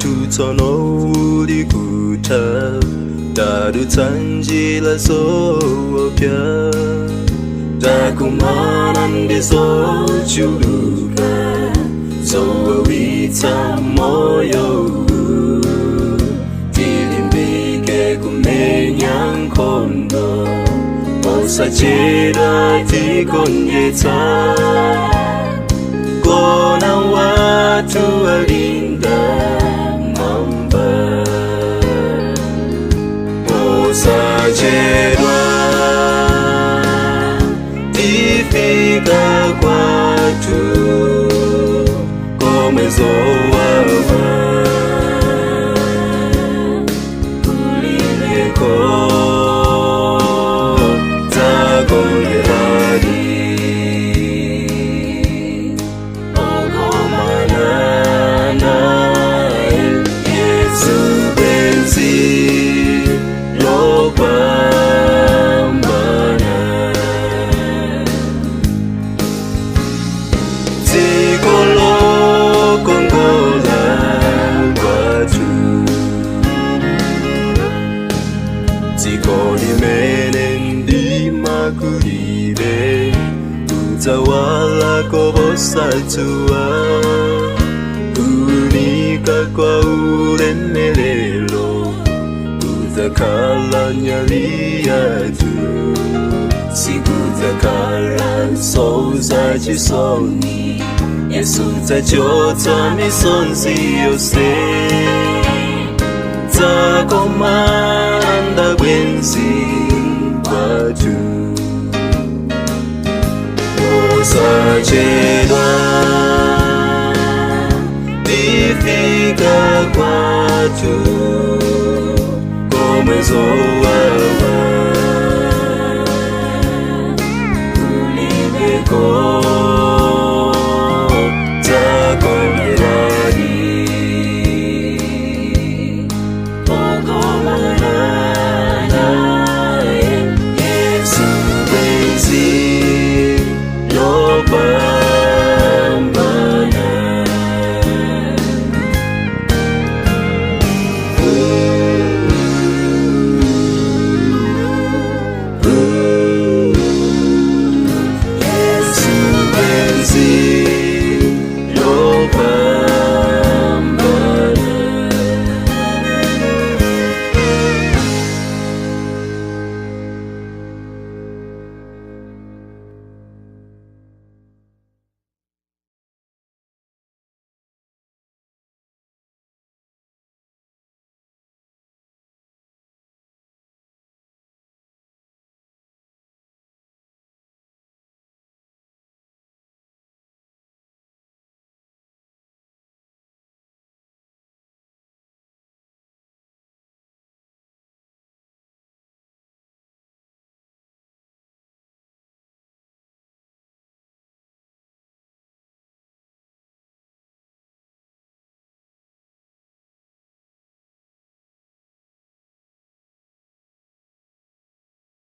tsono uli kutha tadutsa njira zoopsa takumana ndi zochuluka zowawitsa moyo tilimbike kumenya nkhondo posachedwa tigonjetsa kona watu walinda mwamba posachedwa tifika kwathu komwe zowawa kulileko tagongerani ogomana naye Yesu benzi lopambana tikolokongola kwathu tikolimene ndimakulire kudzawala kobosatuwa kunika kwa ulemelelo kudzakhala nyali yathu sikudzakhala nsoza chisoni Yesu dzachotsa misonzi yose dzakomanda bwenzi kwathu posachedwa tifika kwathu komwe zowawa kulibeko see